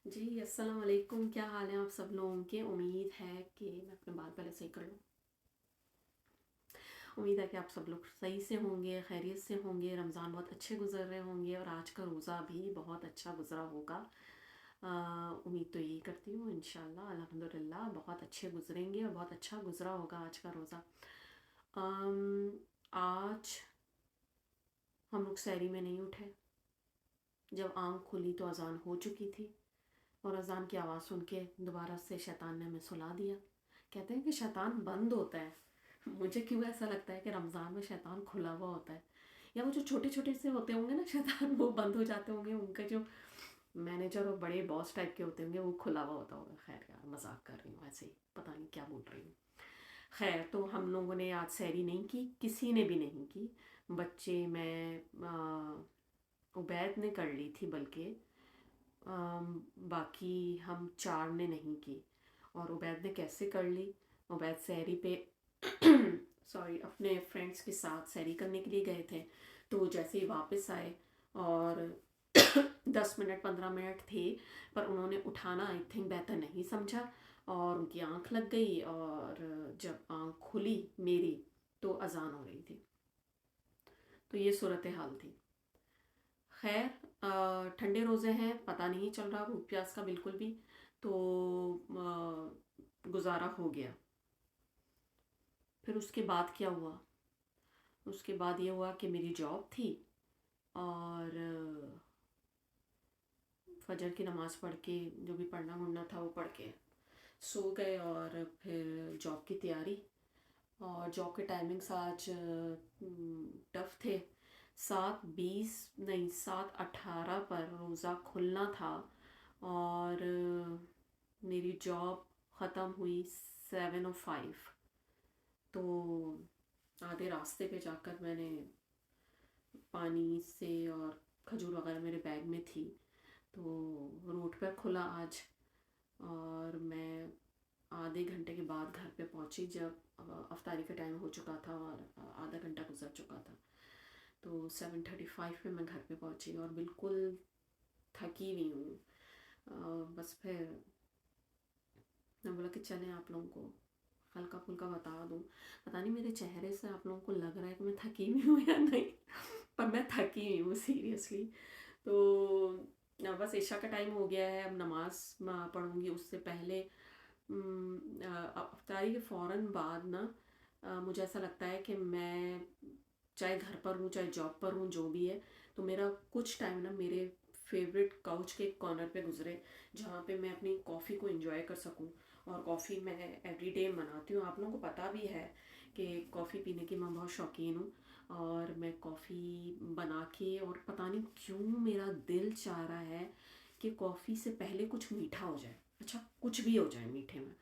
जी, अस्सलाम वालेकुम। क्या हाल है आप सब लोगों के? उम्मीद है कि मैं अपने बाल पहले सही कर लूँ। उम्मीद है कि आप सब लोग सही से होंगे, खैरियत से होंगे, रमज़ान बहुत अच्छे गुजर रहे होंगे और आज का रोज़ा भी बहुत अच्छा गुजरा होगा। उम्मीद तो यही करती हूँ, इंशाल्लाह अल्हम्दुलिल्लाह बहुत अच्छे गुजरेंगे और बहुत अच्छा गुजरा होगा आज का रोज़ा। अम, आज हम लोग सहरी में नहीं उठे। जब आँख खुली तो अज़ान हो चुकी थी और अज़ान की आवाज़ सुन के दोबारा से शैतान ने हमें सुला दिया। कहते हैं कि शैतान बंद होता है। मुझे क्यों ऐसा लगता है कि रमज़ान में शैतान खुला हुआ होता है, या वो जो छोटे छोटे से होते होंगे ना शैतान, वो बंद हो जाते होंगे। उनका जो मैनेजर और बड़े बॉस टाइप के होते होंगे वो खुला हुआ होता होगा। खैर यार, मजाक कर रही हूँ, ऐसे ही पता नहीं क्या बोल रही हूँ। खैर, तो हम लोगों ने आज सैरी नहीं की, किसी ने भी नहीं की। बच्चे, मैं, उबैद ने कर ली थी बल्कि। बाकी हम चार ने नहीं की। और उबैद ने कैसे कर ली? उबैद सहरी पे सॉरी, अपने फ्रेंड्स के साथ सहरी करने के लिए गए थे। तो जैसे ही वापस आए और 10 मिनट 15 मिनट थे, पर उन्होंने उठाना आई थिंक बेहतर नहीं समझा और उनकी आंख लग गई। और जब आंख खुली मेरी तो अजान हो रही थी। तो ये सूरत हाल थी। खैर, ठंडे रोज़े हैं, पता नहीं चल रहा भूख प्यास का बिल्कुल भी। तो गुजारा हो गया। फिर उसके बाद क्या हुआ? उसके बाद ये हुआ कि मेरी जॉब थी और फजर की नमाज़ पढ़ के, जो भी पढ़ना वढ़ना था वो पढ़ के सो गए। और फिर जॉब की तैयारी, और जॉब के टाइमिंग्स आज टफ थे। 7:20 नहीं, 7:18 पर रोज़ा खुलना था और मेरी जॉब ख़त्म हुई 7:05। तो आधे रास्ते पे जाकर मैंने पानी से, और खजूर वगैरह मेरे बैग में थी, तो रोड पर खुला आज। और मैं आधे घंटे के बाद घर पे पहुंची, जब अफ्तारी का टाइम हो चुका था और आधा घंटा गुजर चुका था। तो 7:35 पे मैं घर पे पहुंची और बिल्कुल थकी हुई हूँ। बस फिर मैं बोला कि चलें, आप लोगों को हल्का फुल्का बता दूँ। पता नहीं मेरे चेहरे से आप लोगों को लग रहा है कि मैं थकी हुई हूँ या नहीं, पर मैं थकी हुई हूँ सीरियसली। तो बस इशा का टाइम हो गया है, अब नमाज पढ़ूंगी। उससे पहले अफ्तारी के फ़ौरन बाद ना, मुझे ऐसा लगता है कि मैं चाहे घर पर हूँ चाहे जॉब पर हूँ, जो भी है, तो मेरा कुछ टाइम ना मेरे फेवरेट काउच के कॉर्नर पे गुजरे, जहाँ पे मैं अपनी कॉफ़ी को एंजॉय कर सकूँ। और कॉफ़ी मैं एवरीडे बनाती हूँ, आप लोगों को पता भी है कि कॉफ़ी पीने की मैं बहुत शौकीन हूँ। और मैं कॉफ़ी बना के, और पता नहीं क्यों मेरा दिल चाह रहा है कि कॉफ़ी से पहले कुछ मीठा हो जाए। अच्छा, कुछ भी हो जाए मीठे में।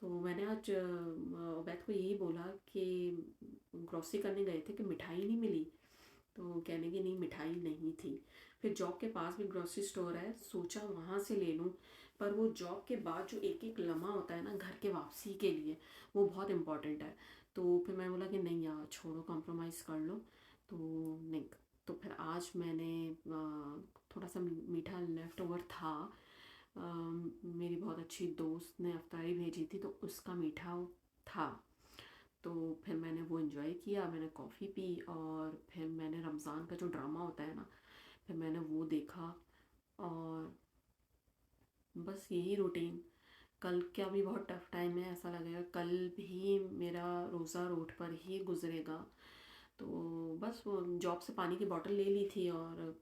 तो मैंने आज उबैद को यही बोला कि ग्रॉसरी करने गए थे कि मिठाई नहीं मिली। तो कहने की नहीं, मिठाई नहीं थी। फिर जॉब के पास भी ग्रॉसरी स्टोर है, सोचा वहाँ से ले लूँ। पर वो जॉब के बाद जो एक एक लम्हा होता है ना घर के वापसी के लिए, वो बहुत इम्पॉर्टेंट है। तो फिर मैं बोला कि नहीं यार, छोड़ो, कॉम्प्रोमाइज़ कर लो। तो नहीं। तो फिर आज मैंने थोड़ा सा मीठा लेफ़्ट ओवर था। मेरी बहुत अच्छी दोस्त ने अफ्तारी भेजी थी, तो उसका मीठा था। तो फिर मैंने वो इन्जॉय किया, मैंने कॉफ़ी पी और फिर मैंने रमज़ान का जो ड्रामा होता है ना, फिर मैंने वो देखा। और बस यही रूटीन। कल का भी बहुत टफ टाइम है, ऐसा लगेगा कल भी मेरा रोज़ा रोड पर ही गुजरेगा। तो बस वो जॉब से पानी की बोतल ले ली थी और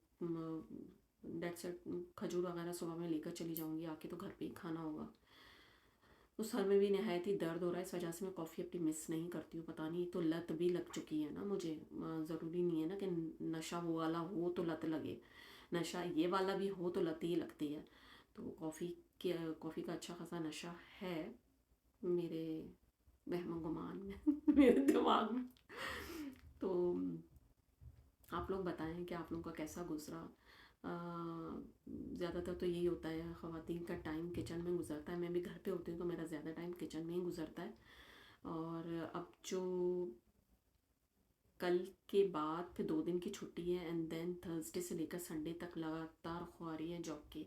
डेट्स इट। खजूर वगैरह सुबह में लेकर चली जाऊंगी, आके तो घर पे ही खाना होगा। उस सर में भी नहायत ही दर्द हो रहा है, इस वजह से मैं कॉफ़ी अपनी मिस नहीं करती हूँ। पता नहीं, तो लत भी लग चुकी है ना मुझे। ज़रूरी नहीं है ना कि नशा वो वाला हो तो लत लगे, नशा ये वाला भी हो तो लत ही लगती है। तो कॉफ़ी का अच्छा खासा नशा है मेरे वहम गुमान में मेरे दिमाग में। तो आप लोग बताएं कि आप लोगों का कैसा गुजरा। ज़्यादातर तो यही होता है, ख़वातीन का टाइम किचन में गुजरता है। मैं भी घर पे होती हूँ तो मेरा ज़्यादा टाइम किचन में ही गुजरता है। और अब जो कल के बाद फिर 2 दिन की छुट्टी है, एंड देन थर्सडे से लेकर संडे तक लगातार ख्वारी है जॉब की।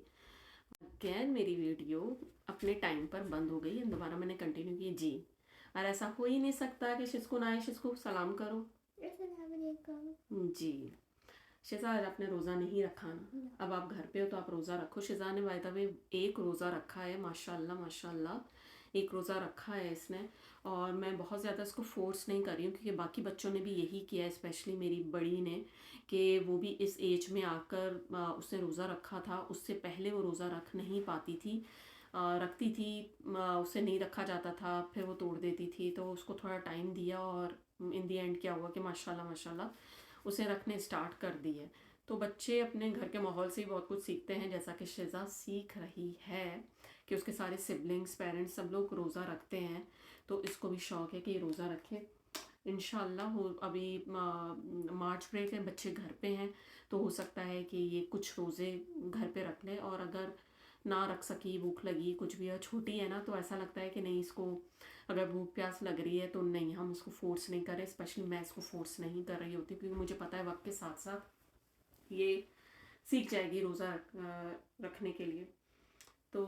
अगेन मेरी वीडियो अपने टाइम पर बंद हो गई, दोबारा मैंने कंटिन्यू की जी। और ऐसा हो ही नहीं सकता कि शिस्को ना आए, शिस्को सलाम करो जी। शिजा आज आपने रोज़ा नहीं रखा ना? अब आप घर पे हो तो आप रोज़ा रखो। शिजा ने बाय द वे एक रोज़ा रखा है, माशाल्लाह माशाल्लाह एक रोज़ा रखा है इसने। और मैं बहुत ज़्यादा इसको फोर्स नहीं कर रही हूँ क्योंकि बाकी बच्चों ने भी यही किया है, स्पेशली मेरी बड़ी ने, कि वो भी इस एज में आकर उसने रोज़ा रखा था। उससे पहले वो रोज़ा रख नहीं पाती थी, रखती थी, उससे नहीं रखा जाता था, फिर वो तोड़ देती थी। तो उसको थोड़ा टाइम दिया और इन दी एंड क्या हुआ कि माशाल्लाह माशाल्लाह उसे रखने स्टार्ट कर दिए। तो बच्चे अपने घर के माहौल से ही बहुत कुछ सीखते हैं, जैसा कि शिजा सीख रही है कि उसके सारे सिबलिंग्स, पेरेंट्स सब लोग रोज़ा रखते हैं, तो इसको भी शौक़ है कि ये रोज़ा रखे। इंशाल्लाह हो, अभी मार्च ब्रेक है, बच्चे घर पे हैं, तो हो सकता है कि ये कुछ रोज़े घर पे रख ले। और अगर ना रख सकी, भूख लगी, कुछ भी है, छोटी है ना, तो ऐसा लगता है कि नहीं, इसको अगर भूख प्यास लग रही है तो नहीं, हम इसको फोर्स नहीं करें। स्पेशली मैं इसको फोर्स नहीं कर रही होती क्योंकि मुझे पता है वक्त के साथ साथ ये सीख जाएगी रोज़ा रखने के लिए। तो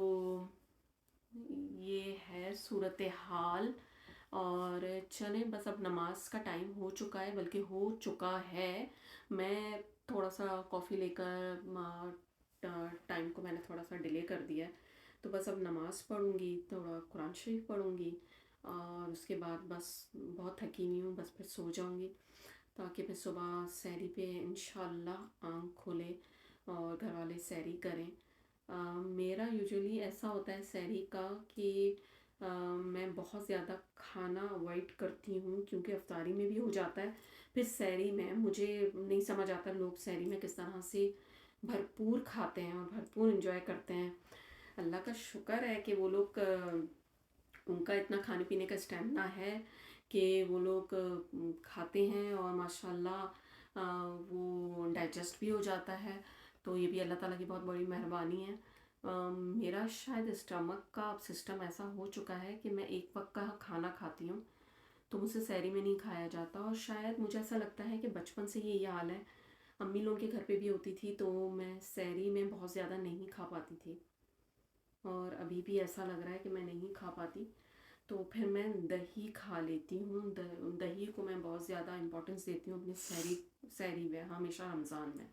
ये है सूरत हाल। और चले, बस अब नमाज का टाइम हो चुका है, बल्कि हो चुका है। मैं थोड़ा सा कॉफ़ी लेकर टाइम को मैंने थोड़ा सा डिले कर दिया है, तो बस अब नमाज़ पढ़ूँगी, थोड़ा कुरान शरीफ पढ़ूँगी, और उसके बाद बस बहुत थकी हुई हूँ, बस फिर सो जाऊँगी ताकि फिर सुबह सहरी पे इंशाल्लाह आँख खोले और घर वाले सहरी करें। मेरा यूजुअली ऐसा होता है सहरी का कि मैं बहुत ज़्यादा खाना अवॉइड करती हूँ क्योंकि अफ्तारी में भी हो जाता है, फिर सहरी में मुझे नहीं समझ आता लोग सहरी में किस तरह से भरपूर खाते हैं और भरपूर इंजॉय करते हैं। अल्लाह का शुक्र है कि वो लोग उनका इतना खाने पीने का स्टेमिना है कि वो लोग खाते हैं और माशाल्लाह वो डाइजेस्ट भी हो जाता है। तो ये भी अल्लाह ताला की बहुत बड़ी मेहरबानी है। मेरा शायद स्टमक का अब सिस्टम ऐसा हो चुका है कि मैं एक वक्त का खाना खाती हूँ तो मुझसे सहरी में नहीं खाया जाता, और शायद मुझे ऐसा लगता है कि बचपन से ये हाल है। अम्मी लोगों के घर पे भी होती थी तो मैं सहरी में बहुत ज़्यादा नहीं खा पाती थी, और अभी भी ऐसा लग रहा है कि मैं नहीं खा पाती। तो फिर मैं दही खा लेती हूँ, दही को मैं बहुत ज़्यादा इम्पोर्टेंस देती हूँ अपनी सहरी में, हमेशा रमज़ान में।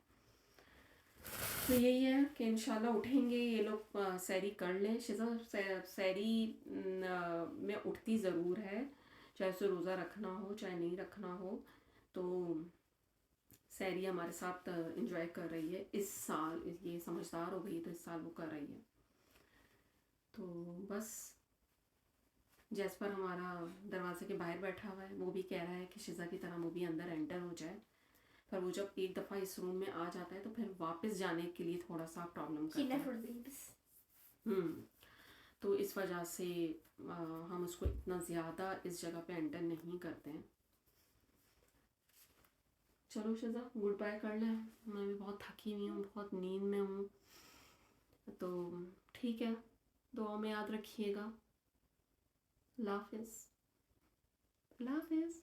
तो यही है कि इंशाल्लाह उठेंगे ये लोग, सहरी कर लें। शिजा सहरी में उठती ज़रूर है, चाहे उसे रोज़ा रखना हो चाहे नहीं रखना हो। तो सहरी हमारे साथ इंजॉय कर रही है इस साल, ये समझदार हो गई तो इस साल वो कर रही है। तो बस जैस्पर हमारा दरवाजे के बाहर बैठा हुआ है, वो भी कह रहा है कि शिजा की तरह वो भी अंदर एंटर हो जाए, पर वो जब एक दफ़ा इस रूम में आ जाता है तो फिर वापस जाने के लिए थोड़ा सा प्रॉब्लम करता है। तो इस वजह से हम उसको इतना ज़्यादा इस जगह पे एंटर नहीं करते हैं। चलो शिजा, गुड बाय कर लें, मैं भी बहुत थकी हुई हूँ, बहुत नींद में हूँ। तो ठीक है, दुआ में याद रखिएगा। अल्लाह हाफिज़। अल्लाह हाफिज़।